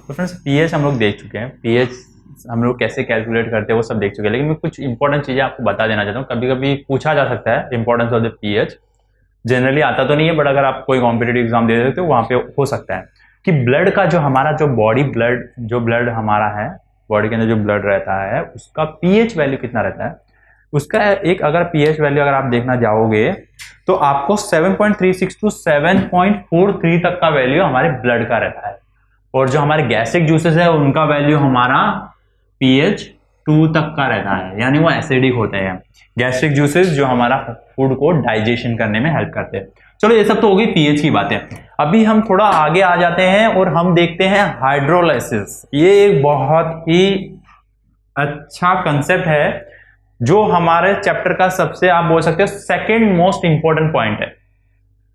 तो friends pH हम लोग देख चुके हैं, पीएच हम लोग कैसे कैलकुलेट करते हैं वो सब देख चुके हैं, लेकिन मैं कुछ इंपॉर्टेंट चीज़ें आपको बता देना चाहता हूँ। कभी कभी पूछा जा सकता है importance of the pH, generally आता तो नहीं है, बट अगर आप कोई कॉम्पिटेटिव एग्जाम दे रहे हो तो वहाँ पे हो सकता है कि ब्लड का जो हमारा जो बॉडी ब्लड जो ब्लड हमारा है, बॉडी के अंदर जो ब्लड रहता है उसका पीएच वैल्यू कितना रहता है। उसका एक अगर पीएच वैल्यू अगर आप देखना जाओगे तो आपको 7.36 टू 7.43 तक का वैल्यू हमारे ब्लड का रहता है, और जो हमारे गैस्ट्रिक जूसेस है उनका वैल्यू हमारा pH 2 तक का रहता है, यानी वो एसिडिक होते हैं गैस्ट्रिक जूसेस जो हमारा फूड को डाइजेशन करने में हेल्प करते हैं। चलो ये सब तो हो गई pH की बातें। अभी हम थोड़ा आगे आ जाते हैं और हम देखते हैं हाइड्रोलाइसिस। ये एक बहुत ही अच्छा कंसेप्ट है जो हमारे चैप्टर का सबसे आप बोल सकते हो सेकंड मोस्ट इंपॉर्टेंट पॉइंट है,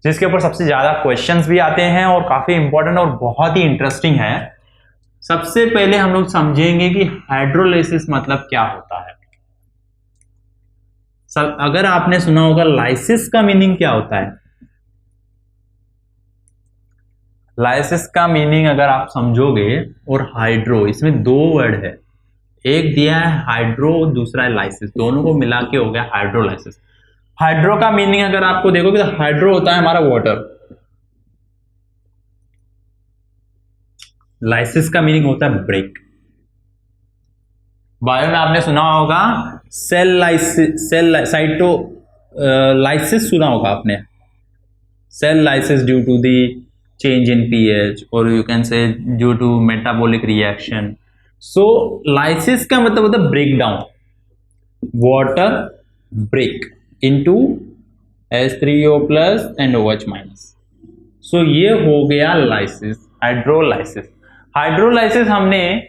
जिसके ऊपर सबसे ज्यादा क्वेश्चंस भी आते हैं और काफी इंपॉर्टेंट और बहुत ही इंटरेस्टिंग है। सबसे पहले हम लोग समझेंगे कि हाइड्रोलाइसिस मतलब क्या होता है। अगर आपने सुना होगा लाइसिस का मीनिंग क्या होता है, लाइसिस का मीनिंग अगर आप समझोगे, और हाइड्रो, इसमें दो वर्ड है, एक दिया है हाइड्रो, दूसरा है लाइसिस, दोनों को मिला के हो गया हाइड्रोलाइसिस। हाइड्रो का मीनिंग अगर आपको देखोगे तो हाइड्रो होता है हमारा वाटर, लाइसिस का मीनिंग होता है ब्रेक। बायो में आपने सुना होगा सेल लाइसिस, साइटो लाइसिस सुना होगा आपने, cell lysis due to the change in pH, और you can say due to metabolic reaction. So lysis का मतलब होता है break down, water break into H3O plus and OH minus. So ये हो गया लाइसिस, हाइड्रोलाइसिस। हाइड्रोलाइसिस हमने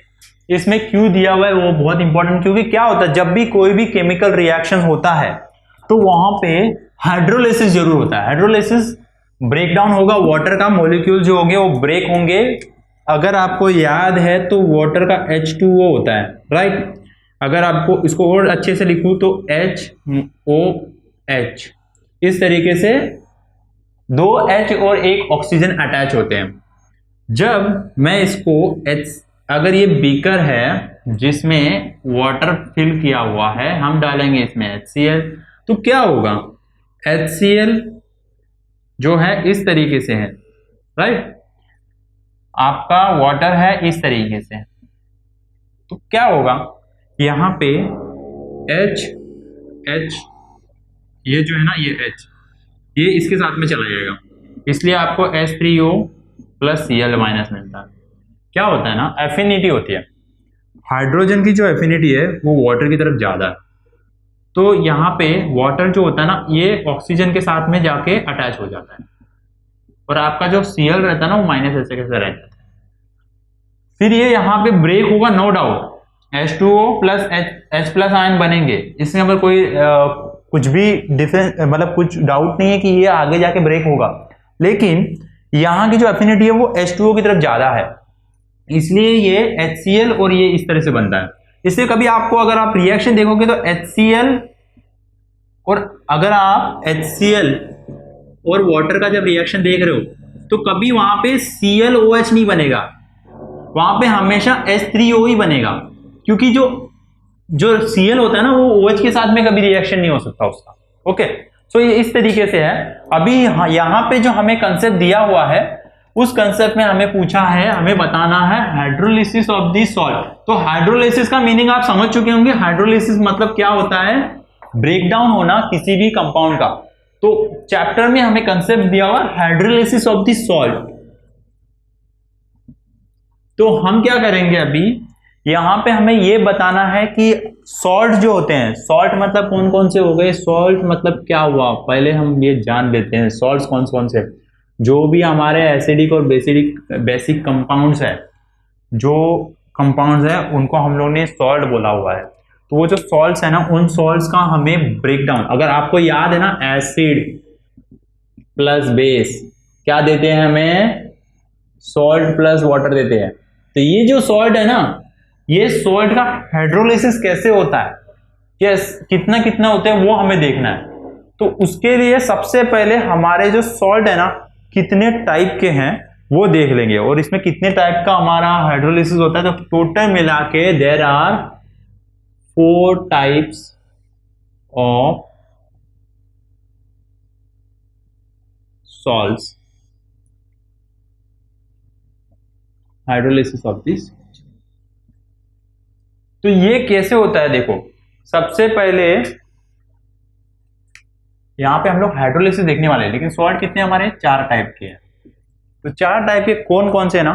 इसमें क्यों दिया हुआ है वो बहुत इंपॉर्टेंट, क्योंकि क्या होता है जब भी कोई भी केमिकल रिएक्शन होता है तो वहां पे हाइड्रोलाइसिस जरूर होता है। हाइड्रोलाइसिस ब्रेक डाउन होगा, वाटर का मॉलिक्यूल जो होंगे वो ब्रेक होंगे। अगर आपको याद है तो वाटर का H2O होता है, राइट। अगर आपको इसको और अच्छे से लिखूं तो HOH, इस तरीके से दो H और एक ऑक्सीजन अटैच होते हैं। जब मैं इसको अगर ये बीकर है जिसमें वाटर फिल किया हुआ है, हम डालेंगे इसमें HCl, तो क्या होगा, HCl जो है इस तरीके से है, राइट। आपका वाटर है इस तरीके से, तो क्या होगा यहां पे H ये जो है ना, ये H ये इसके साथ में चला जाएगा, इसलिए आपको H3O प्लस Cl माइनस मिलता है। क्या होता है ना, एफिनिटी होती है, हाइड्रोजन की जो एफिनिटी है वो वाटर की तरफ ज्यादा है, तो यहाँ पे वाटर जो होता है ना ये ऑक्सीजन के साथ में जाके अटैच हो जाता है, और आपका जो Cl रहता है ना वो माइनस ऐसे कैसे रह जाता है। फिर ये यहाँ पे ब्रेक होगा, no doubt, H2O plus H plus ion बनेंगे, इसमें अगर कोई कुछ भी डिफरेंस मतलब कुछ डाउट नहीं है कि ये आगे जाके ब्रेक होगा, लेकिन यहाँ की जो एफिनिटी है वो H2O की तरफ ज्यादा है, इसलिए ये HCl और ये इस तरह से बनता है। इसलिए कभी आपको अगर आप रिएक्शन देखोगे तो HCl, और अगर आप HCl और वाटर का जब रिएक्शन देख रहे हो तो कभी वहां पे ClOH नहीं बनेगा, वहां पे हमेशा H3O ही बनेगा, क्योंकि जो Cl होता है ना वो OH के साथ में कभी रिएक्शन नहीं हो सकता उसका। ओके, सो ये इस तरीके से है। अभी यहाँ पे जो हमें कंसेप्ट दिया हुआ है उस कंसेप्ट में हमें पूछा है, हमें बताना है हाइड्रोलिसिस ऑफ द सॉल्ट। तो हाइड्रोलिसिस का मीनिंग आप समझ चुके होंगे, हाइड्रोलिसिस मतलब क्या होता है, ब्रेकडाउन होना किसी भी कंपाउंड का। तो चैप्टर में हमें कंसेप्ट दिया हुआ हाइड्रोलिसिस ऑफ द सॉल्ट। तो हम क्या करेंगे, अभी यहां पे हमें ये बताना है कि सॉल्ट जो होते हैं, सॉल्ट मतलब कौन कौन से हो गए, सॉल्ट मतलब क्या हुआ, पहले हम ये जान लेते हैं सॉल्ट्स कौन कौन से। जो भी हमारे एसिडिक और बेसिक कंपाउंड्स है, जो कंपाउंड्स है उनको हम लोग ने सॉल्ट बोला हुआ है। तो वो जो सॉल्ट्स है ना उन सॉल्ट्स का हमें ब्रेकडाउन, अगर आपको याद है ना एसिड प्लस बेस क्या देते हैं हमें, सॉल्ट प्लस वाटर देते हैं। तो ये जो सॉल्ट है ना, ये सॉल्ट का हाइड्रोलिसिस कैसे होता है, कितना कितना होते हैं वो हमें देखना है। तो उसके लिए सबसे पहले हमारे जो सॉल्ट है ना कितने टाइप के हैं वो देख लेंगे। और इसमें कितने टाइप का हमारा हाइड्रोलिसिस होता है, तो टोटल मिला के there are 4 types of salts, hydrolysis of this. तो ये कैसे होता है, देखो सबसे पहले यहां पे हम लोग हाइड्रोलिसिस देखने वाले हैं, लेकिन सॉल्ट कितने हमारे 4 टाइप के हैं। तो 4 टाइप के कौन कौन से है ना,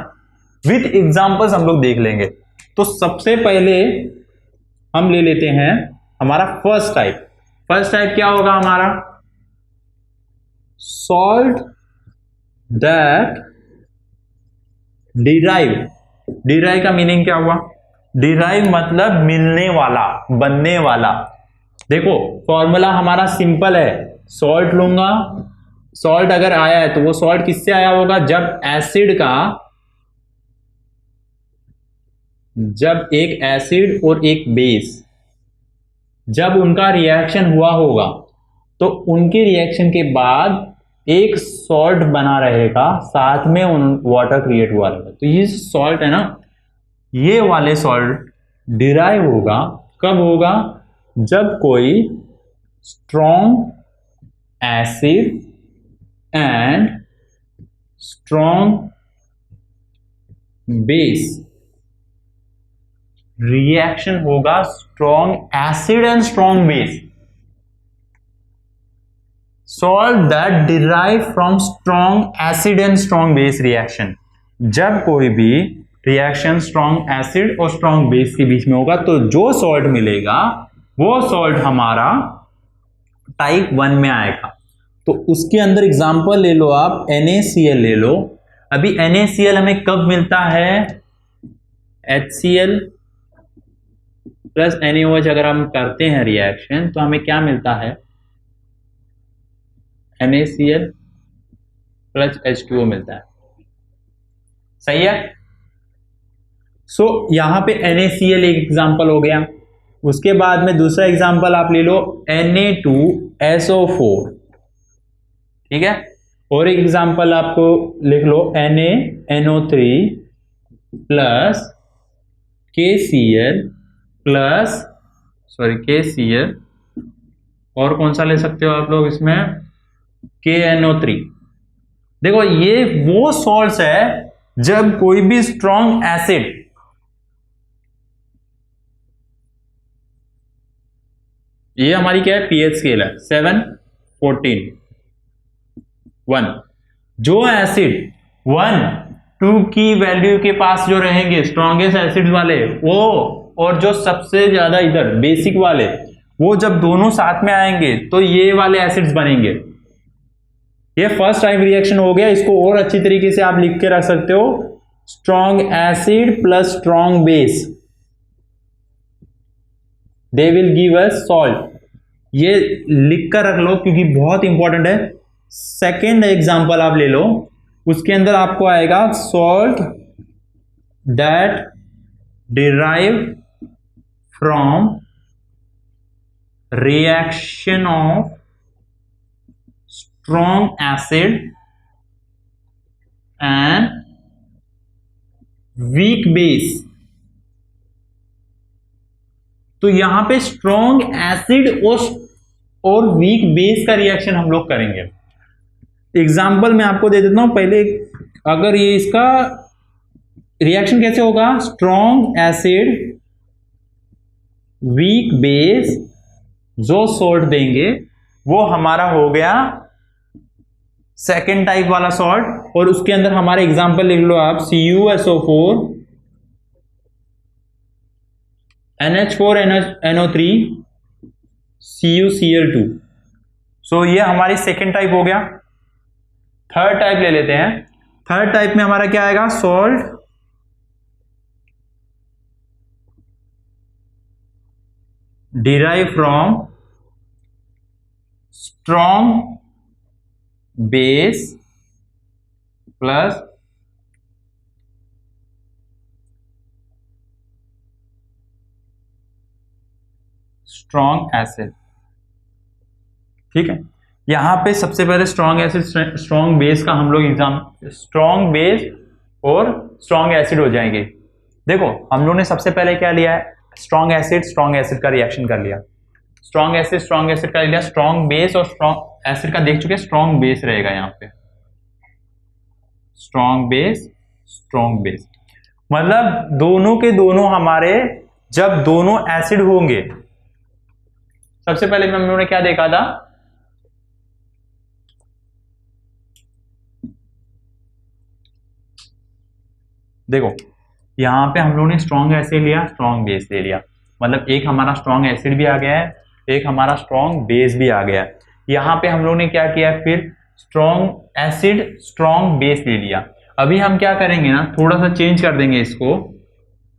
विथ एग्जांपल्स हम लोग देख लेंगे। तो सबसे पहले हम ले लेते हैं हमारा फर्स्ट टाइप। फर्स्ट टाइप क्या होगा हमारा, सॉल्ट दैट डिराइव। डिराइव का मीनिंग क्या हुआ, डिराइव मतलब मिलने वाला, बनने वाला। देखो फॉर्मूला हमारा सिंपल है, सॉल्ट लूंगा, सॉल्ट अगर आया है तो वो सॉल्ट किससे आया होगा, जब एक एसिड और एक बेस जब उनका रिएक्शन हुआ होगा तो उनके रिएक्शन के बाद एक सॉल्ट बना रहेगा, साथ में उन वाटर क्रिएट हुआ रहेगा। तो ये सॉल्ट है ना, ये वाले सॉल्ट डिराइव होगा, कब होगा, जब कोई strong acid and strong base reaction होगा, strong acid and strong base, salt that derive from strong acid and strong base reaction. जब कोई भी रिएक्शन स्ट्रॉन्ग एसिड और स्ट्रॉन्ग बेस के बीच में होगा तो जो सॉल्ट मिलेगा वो सॉल्ट हमारा टाइप 1 में आएगा। तो उसके अंदर एग्जांपल ले लो आप, NaCl ले लो। अभी NaCl हमें कब मिलता है, HCl प्लस NaOH अगर हम करते हैं रिएक्शन तो हमें क्या मिलता है, NaCl प्लस H2O मिलता है, सही है। सो यहां पे NaCl एक एग्जांपल हो गया। उसके बाद में दूसरा एग्जांपल आप ले लो Na2SO4, ठीक है। और एक एग्जांपल आपको लिख लो NaNO3 प्लस KCl और कौन सा ले सकते हो आप लोग इसमें, KNO3। देखो ये वो सॉल्ट्स है जब कोई भी स्ट्रॉन्ग एसिड ये हमारी क्या है, पीएच स्केल है 7, 14, 1। जो एसिड 1, 2 की वैल्यू के पास जो रहेंगे स्ट्रॉन्गेस्ट एसिड वाले वो, और जो सबसे ज्यादा इधर बेसिक वाले, वो जब दोनों साथ में आएंगे तो ये वाले एसिड्स बनेंगे। ये फर्स्ट टाइप रिएक्शन हो गया। इसको और अच्छी तरीके से आप लिख के रख सकते हो, strong acid plus strong base they will give us salt. ये लिख कर रख लो क्योंकि बहुत इंपॉर्टेंट है। सेकेंड एग्जांपल आप ले लो, उसके अंदर आपको आएगा salt that derive from reaction of strong acid and weak base. तो यहां पे स्ट्रॉन्ग एसिड और वीक बेस का रिएक्शन हम लोग करेंगे। एग्जाम्पल मैं आपको दे देता हूं पहले। अगर ये इसका रिएक्शन कैसे होगा, स्ट्रॉन्ग एसिड वीक बेस, जो सॉल्ट देंगे वो हमारा हो गया सेकेंड टाइप वाला सॉल्ट। और उसके अंदर हमारे एग्जाम्पल लिख लो आप, CuSO4, NH4NO3, CuCl2। सो ये हमारी सेकेंड टाइप हो गया। थर्ड टाइप ले लेते हैं। थर्ड टाइप में हमारा क्या आएगा, salt derive from strong base plus strong acid, ठीक है। यहाँ पे सबसे पहले स्ट्रॉन्ग एसिड स्ट्रॉन्ग बेस का हम लोग एग्जाम, स्ट्रॉन्ग बेस और स्ट्रॉन्ग एसिड हो जाएंगे। देखो हम लोग ने सबसे पहले क्या लिया है, स्ट्रॉन्ग एसिड का रिएक्शन कर लिया, स्ट्रॉन्ग एसिड का लिया, स्ट्रॉन्ग बेस और स्ट्रॉन्ग एसिड का देख चुके, स्ट्रॉन्ग बेस रहेगा यहाँ पे, स्ट्रॉन्ग बेस मतलब दोनों के दोनों हमारे जब दोनों एसिड होंगे, सबसे पहले हम लोगों ने क्या देखा था, देखो यहां पे हम लोगों ने स्ट्रॉन्ग एसिड लिया, स्ट्रॉन्ग बेस ले लिया, मतलब एक हमारा स्ट्रॉन्ग एसिड भी आ गया है, एक हमारा स्ट्रॉन्ग बेस भी आ गया है। यहां पे हम लोगों ने क्या किया, फिर स्ट्रॉन्ग एसिड स्ट्रॉन्ग बेस ले लिया। अभी हम क्या करेंगे ना, थोड़ा सा चेंज कर देंगे इसको,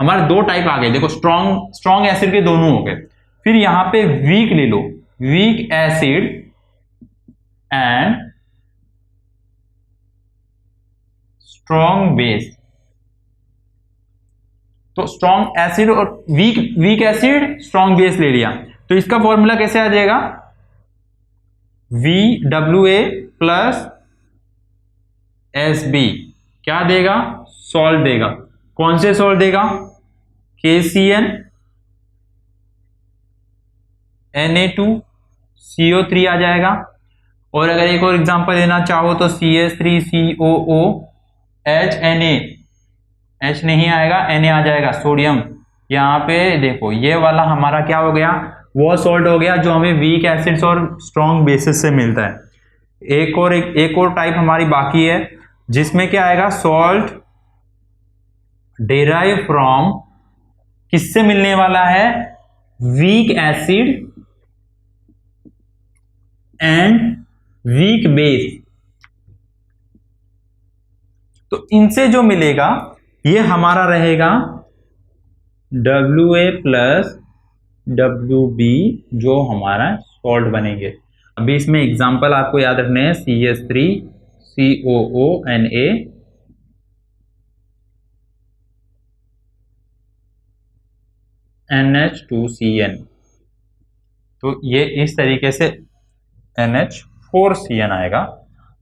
हमारे दो टाइप आ गए, देखो स्ट्रॉन्ग एसिड के दोनों हो गए, फिर यहां पे वीक ले लो, weak acid and strong base. तो स्ट्रॉन्ग एसिड और वीक एसिड स्ट्रॉन्ग बेस ले लिया, तो इसका फॉर्मूला कैसे आ जाएगा, VWA प्लस SB क्या देगा, सॉल्ट देगा। कौन से सॉल्ट देगा, KCN Na2CO3 आ जाएगा। और अगर एक और एग्जांपल लेना चाहो तो CS3COO HNA, H नहीं आएगा, Na आ जाएगा, सोडियम। यहाँ पे देखो ये वाला हमारा क्या हो गया, वो सॉल्ट हो गया जो हमें वीक एसिड्स और स्ट्रॉन्ग बेसिस से मिलता है। एक और टाइप हमारी बाकी है जिसमें क्या आएगा, सॉल्ट डेराइव फ्रॉम, किससे मिलने वाला है, week acid and weak base. तो इनसे जो मिलेगा ये हमारा रहेगा WA प्लस WB जो हमारा सॉल्ट बनेंगे। अभी इसमें एग्जांपल आपको याद रखने हैं, CS3COONA NH2CN, तो ये इस तरीके से NH4CN आएगा।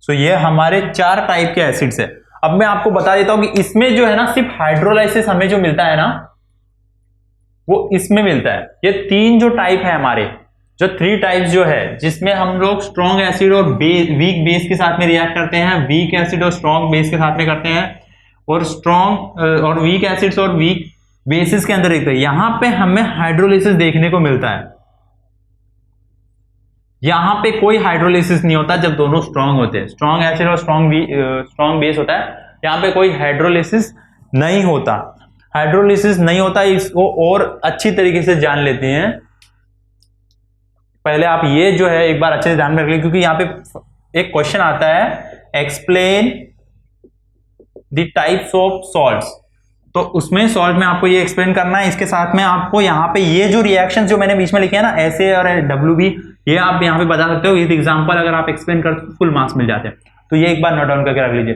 सो ये हमारे चार टाइप के एसिड्स है। अब मैं आपको बता देता हूं कि इसमें जो है ना, सिर्फ हाइड्रोलाइसिस हमें जो मिलता है ना वो इसमें मिलता है। ये तीन जो टाइप है हमारे, जो थ्री टाइप्स जो है, जिसमें हम लोग स्ट्रॉन्ग एसिड और वीक बेस के साथ में रिएक्ट करते हैं, वीक एसिड और स्ट्रॉन्ग बेस के साथ में करते हैं, और स्ट्रॉन्ग और वीक एसिड्स और वीक बेसिस के अंदर देखते हैं। यहां पे हमें हाइड्रोलिसिस देखने को मिलता है, यहां पे कोई हाइड्रोलिसिस नहीं होता जब दोनों स्ट्रॉन्ग होते हैं, स्ट्रॉन्ग एसिड और स्ट्रॉन्ग बेस होता है, यहां पे कोई हाइड्रोलिसिस नहीं होता। हाइड्रोलिसिस नहीं होता, इसको और अच्छी तरीके से जान लेते हैं। पहले आप ये जो है एक बार अच्छे से ध्यान में रख लें, क्योंकि यहां पे एक क्वेश्चन आता है, explain the types of salts, तो उसमें सॉल्ट में आपको ये एक्सप्लेन करना है। इसके साथ में आपको यहाँ पे ये जो रिएक्शन जो मैंने बीच में लिखे हैं ना, SA और WB, ये आप यहाँ पे बता सकते हो। ये एग्जांपल अगर आप एक्सप्लेन करते हो फुल मार्क्स मिल जाते हैं। तो ये एक बार नोट डाउन करके रख लीजिए।